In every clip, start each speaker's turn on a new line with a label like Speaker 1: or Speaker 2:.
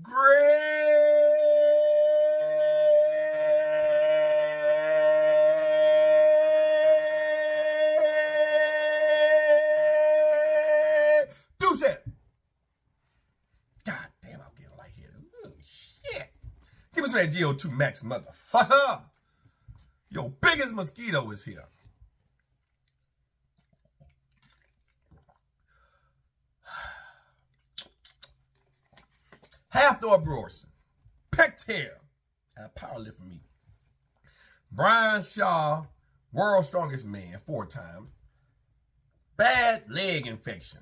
Speaker 1: Greg Doucette. God damn, I'm getting lightheaded. Oh, shit. Give me some of that GO2 Max, motherfucker. Your biggest mosquito is here. Hafthor Brorson, pec tear, powerlift for me. Brian Shaw, world's strongest man, 4-time. Bad leg infection.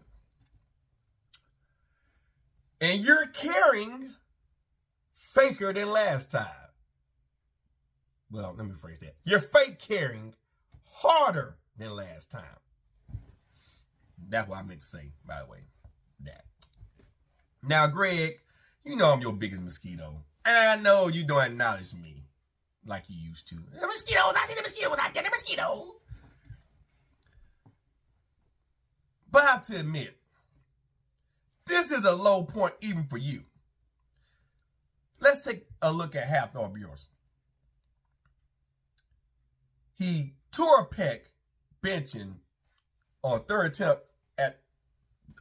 Speaker 1: And you're carrying faker than last time. Well, let me rephrase that. You're fake carrying harder than last time. That's what I meant to say, by the way. That. Now, Greg, you know I'm your biggest mosquito. And I know you don't acknowledge me like you used to. The mosquitoes, I see the mosquitoes out there, the mosquitoes. But I have to admit, this is a low point even for you. Let's take a look at Hafthor Brorson. He tore a pec benching on third attempt at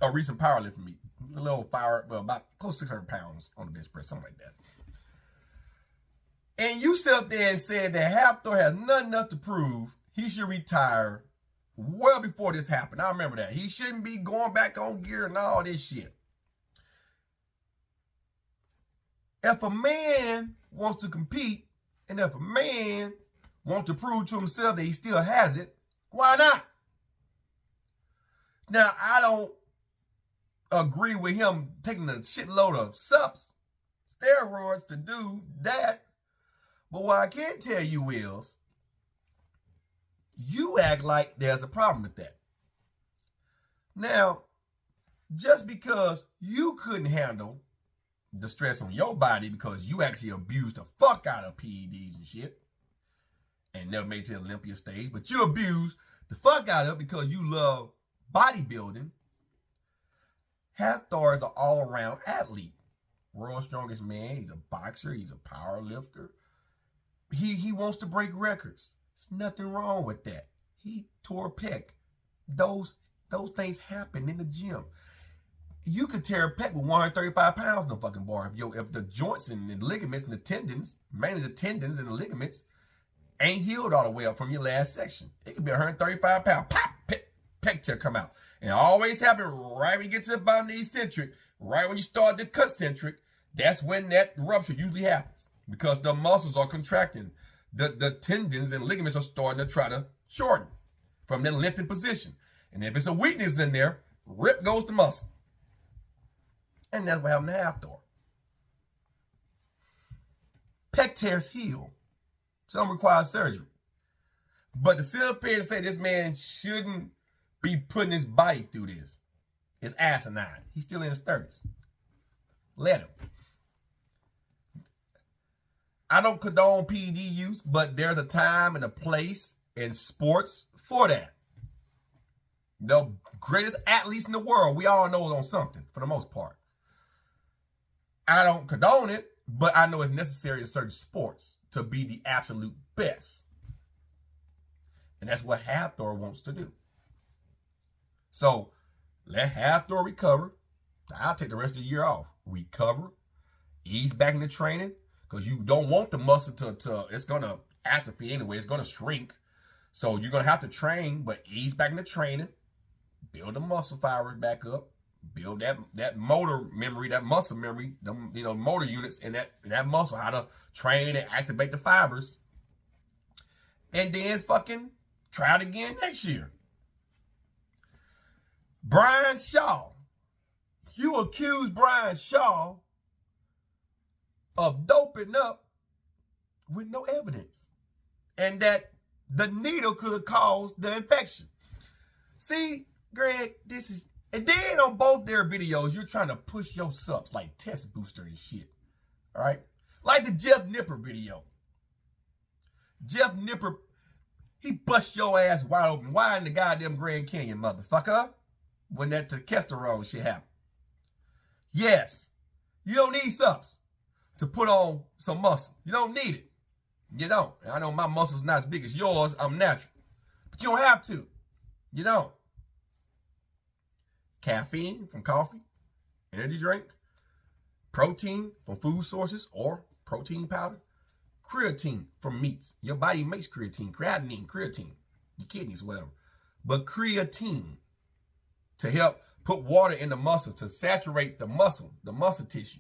Speaker 1: a recent powerlift meet. A little fire, well, about close to 600 pounds on the bench press, something like that. And you sit up there and said that Hafthor has nothing else to prove. He should retire well before this happened. I remember that. He shouldn't be going back on gear and all this shit. If a man wants to compete, and if a man wants to prove to himself that he still has it, why not? Now, I don't agree with him taking a shitload of steroids to do that. But what I can tell you is, you act like there's a problem with that. Now, just because you couldn't handle the stress on your body because you actually abused the fuck out of PEDs and shit and never made it to the Olympia stage, but you abused the fuck out of it because you love bodybuilding. Hafthor is an all-around athlete. World's strongest man. He's a boxer. He's a power lifter. He wants to break records. There's nothing wrong with that. He tore a pec. Those things happen in the gym. You could tear a pec with 135 pounds in the fucking bar. If the joints and the ligaments and the tendons, mainly the tendons and the ligaments, ain't healed all the way up from your last section. It could be 135 pounds. Pop! Pec tear come out. And it always happen right when you get to the bottom of the eccentric, right when you start the concentric. That's when that rupture usually happens because the muscles are contracting. The tendons and ligaments are starting to try to shorten from that lengthened position. And if it's a weakness in there, rip goes the muscle. And that's what happened to Hafthor. Pec tears heal. Some require surgery. But to sit up here and say this man shouldn't be putting his body through this is asinine. He's still in his 30s. Let him. I don't condone PED use, but there's a time and a place in sports for that. The greatest athletes in the world, we all know on something for the most part. I don't condone it, but I know it's necessary in certain sports to be the absolute best. And that's what Hafthor wants to do. So let Hafthor recover. I'll take the rest of the year off. Recover. Ease back into training. Because you don't want the muscle to it's going to atrophy anyway. It's going to shrink. So you're going to have to train, but ease back into training. Build the muscle fibers back up. Build that motor memory, that muscle memory, the motor units and that muscle, how to train and activate the fibers. And then fucking try it again next year. Brian Shaw. You accuse Brian Shaw of doping up with no evidence. And that the needle could have caused the infection. See, Greg, this is... And then on both their videos, you're trying to push your subs like test booster and shit. All right? Like the Jeff Nipper video. Jeff Nipper, he bust your ass wide open. Why in the goddamn Grand Canyon, motherfucker? When that testosterone shit happened. Yes, You don't need subs to put on some muscle. You don't need it. You don't. I know my muscle's not as big as yours. I'm natural. But you don't have to. You don't. Caffeine from coffee, energy drink, protein from food sources or protein powder, creatine from meats. Your body makes creatine, creatine, your kidneys, whatever. But creatine to help put water in the muscle, to saturate the muscle tissue,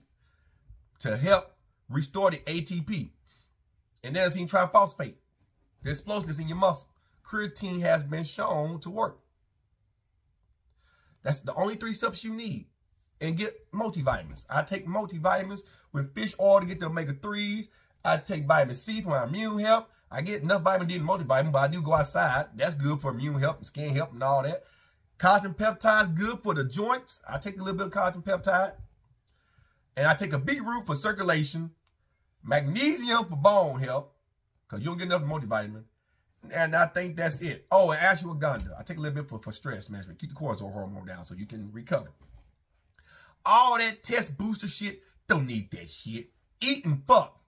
Speaker 1: to help restore the ATP. And then adenosine triphosphate, the explosiveness in your muscle. Creatine has been shown to work. That's the only 3 subs you need. And get multivitamins. I take multivitamins with fish oil to get the omega-3s. I take vitamin C for my immune health. I get enough vitamin D and multivitamin, but I do go outside. That's good for immune health and skin health and all that. Collagen peptide is good for the joints. I take a little bit of collagen peptide. And I take a beetroot for circulation. Magnesium for bone health, because you don't get enough multivitamin. And I think that's it. Oh, and ashwagandha. I take a little bit for stress management. Keep the cortisol hormone down so you can recover. All that test booster shit, don't need that shit. Eat and fuck.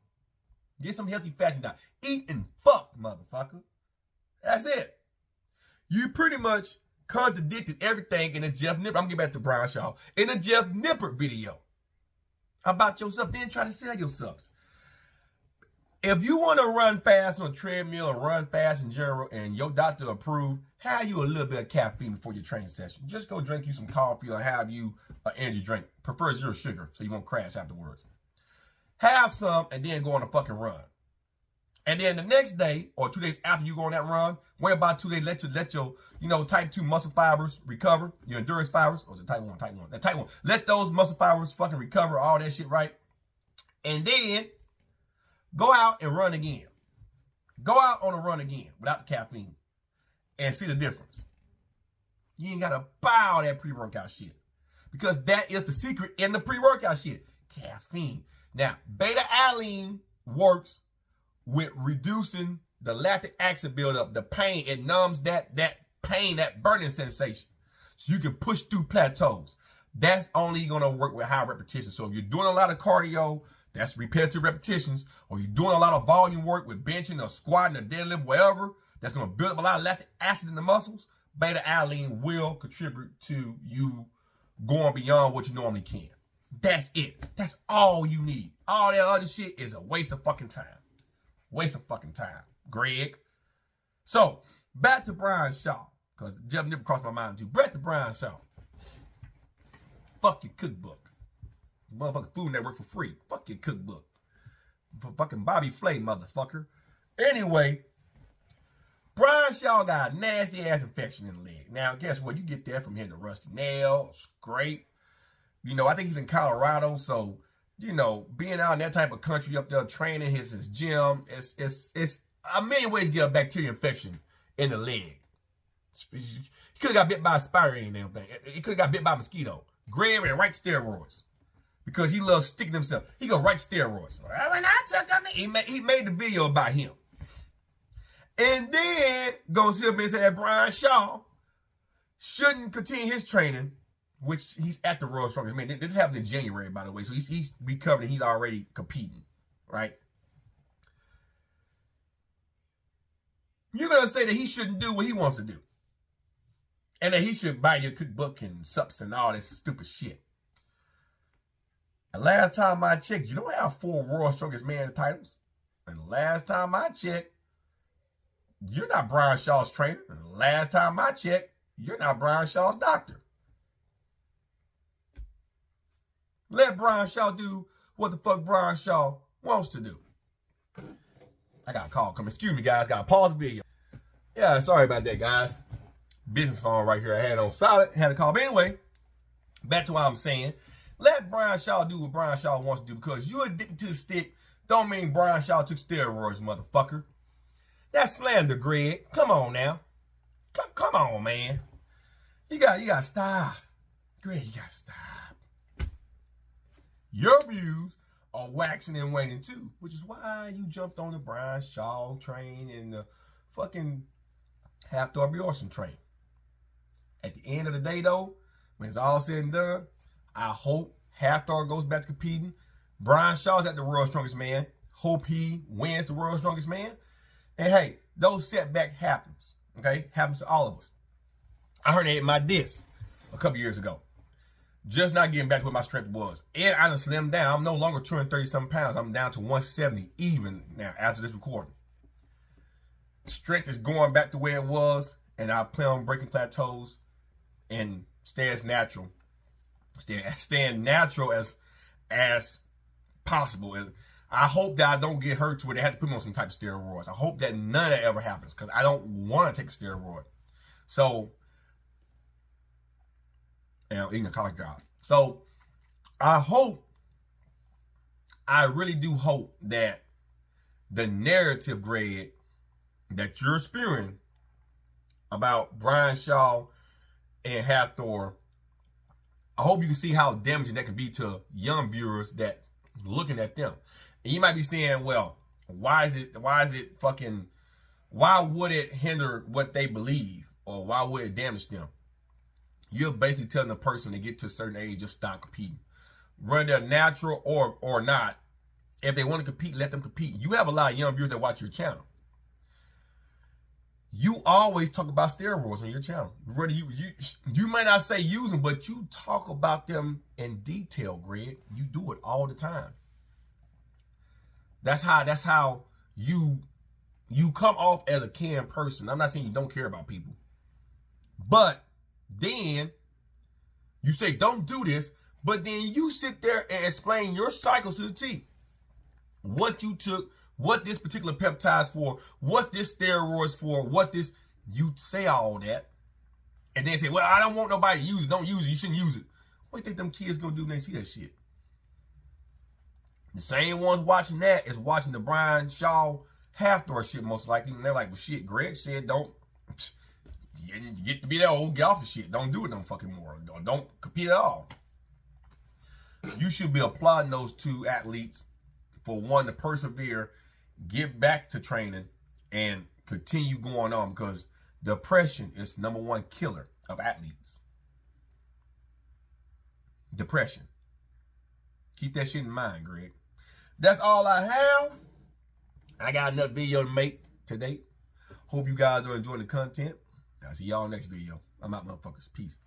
Speaker 1: Get some healthy fashion diet. Eat and fuck, motherfucker. That's it. You pretty much contradicted everything in the Jeff Nippert. I'm getting back to Brian Shaw. In the Jeff Nippert video about your subs. Then try to sell your subs. If you want to run fast on a treadmill or run fast in general and your doctor approved, have you a little bit of caffeine before your training session. Just go drink you some coffee or have you an energy drink. Prefer 0 sugar so you won't crash afterwards. Have some and then go on a fucking run. And then the next day or 2 days after you go on that run, wait about 2 days, let your type 2 muscle fibers recover, your endurance fibers, or is it type 1? That type 1. Let those muscle fibers fucking recover, all that shit, right? And then go out and run again. Go out on a run again without the caffeine and see the difference. You ain't got to buy all that pre-workout shit because that is the secret in the pre-workout shit. Caffeine. Now, beta-alanine works with reducing the lactic acid buildup, the pain. It numbs that pain, that burning sensation. So you can push through plateaus. That's only going to work with high repetition. So if you're doing a lot of cardio, that's repetitive repetitions, or you're doing a lot of volume work with benching or squatting or deadlift, whatever, that's going to build up a lot of lactic acid in the muscles, beta-alanine will contribute to you going beyond what you normally can. That's it. That's all you need. All that other shit is a waste of fucking time. Waste of fucking time, Greg. So, back to Brian Shaw, because Jeff Nippert crossed my mind too. Back to Brian Shaw. Fuck your cookbook. Motherfucking Food Network for free. Fuck your cookbook. For fucking Bobby Flay, motherfucker. Anyway, Brian Shaw got a nasty ass infection in the leg. Now, guess what? You get that from hitting a rusty nail, scrape. I think he's in Colorado, so, being out in that type of country up there training his gym, it's a million ways to get a bacteria infection in the leg. He could have got bit by a spider and damn thing. He could have got bit by a mosquito. Grab and right steroids. Because he loves sticking himself. He go right steroids. When I took him, he made the video about him. And then goes up and say that Brian Shaw shouldn't continue his training, which he's at the World's Strongest Man. This happened in January, by the way. So he's recovered and he's already competing, right? You're going to say that he shouldn't do what he wants to do. And that he should buy your cookbook and subs and all this stupid shit. The last time I checked, you don't have 4 World's Strongest Man titles. And the last time I checked, you're not Brian Shaw's trainer. And the last time I checked, you're not Brian Shaw's doctor. Let Brian Shaw do what the fuck Brian Shaw wants to do. I got a call coming. Excuse me, guys. Got to pause the video. Yeah, sorry about that, guys. Business phone right here. I had it on solid. Had a call. But anyway, back to what I'm saying. Let Brian Shaw do what Brian Shaw wants to do, because you addicted to the stick don't mean Brian Shaw took steroids, motherfucker. That's slander, Greg. Come on now. Come on, man. You got to stop. Greg, you got to stop. Your views are waxing and waning too, which is why you jumped on the Brian Shaw train and the fucking Hafthor Bjornsson train. At the end of the day, though, when it's all said and done, I hope Hafthor goes back to competing. Brian Shaw's at the World's Strongest Man. Hope he wins the World's Strongest Man. And hey, those setbacks happens. Okay? Happens to all of us. I herniated my disc a couple years ago. Just not getting back to what my strength was. And I done slimmed down. I'm no longer 230-something pounds. I'm down to 170 even now after this recording. Strength is going back to where it was. And I plan on breaking plateaus and staying natural. Staying natural as possible. And I hope that I don't get hurt to where they have to put me on some type of steroids. I hope that none of that ever happens because I don't want to take a steroid. So, eating a college job. So, I really do hope that the narrative, Greg, that you're spewing about Brian Shaw and Hafthor, I hope you can see how damaging that can be to young viewers that looking at them. And you might be saying, well, why would it hinder what they believe? Or why would it damage them? You're basically telling the person to get to a certain age, just stop competing. Whether they're natural or not, if they want to compete, let them compete. You have a lot of young viewers that watch your channel. You always talk about steroids on your channel. Whether you might not say use them, but you talk about them in detail, Greg. You do it all the time. That's how you come off as a caring person. I'm not saying you don't care about people. But then you say don't do this, but then you sit there and explain your cycles to the T. What you took, what this particular peptide's for, what this steroid's for, what this, you say all that. And then say, well, I don't want nobody to use it. Don't use it. You shouldn't use it. What do you think them kids gonna do when they see that shit? The same ones watching that is watching the Brian Shaw Hafthor shit most likely. And they're like, well, shit, Greg said don't get to be that old, get off the shit. Don't do it no fucking more. Don't compete at all. You should be applauding those two athletes for one to persevere, get back to training, and continue going on because depression is #1 killer of athletes. Depression. Keep that shit in mind, Greg. That's all I have. I got another video to make today. Hope you guys are enjoying the content. I'll see y'all next video. I'm out, motherfuckers. Peace.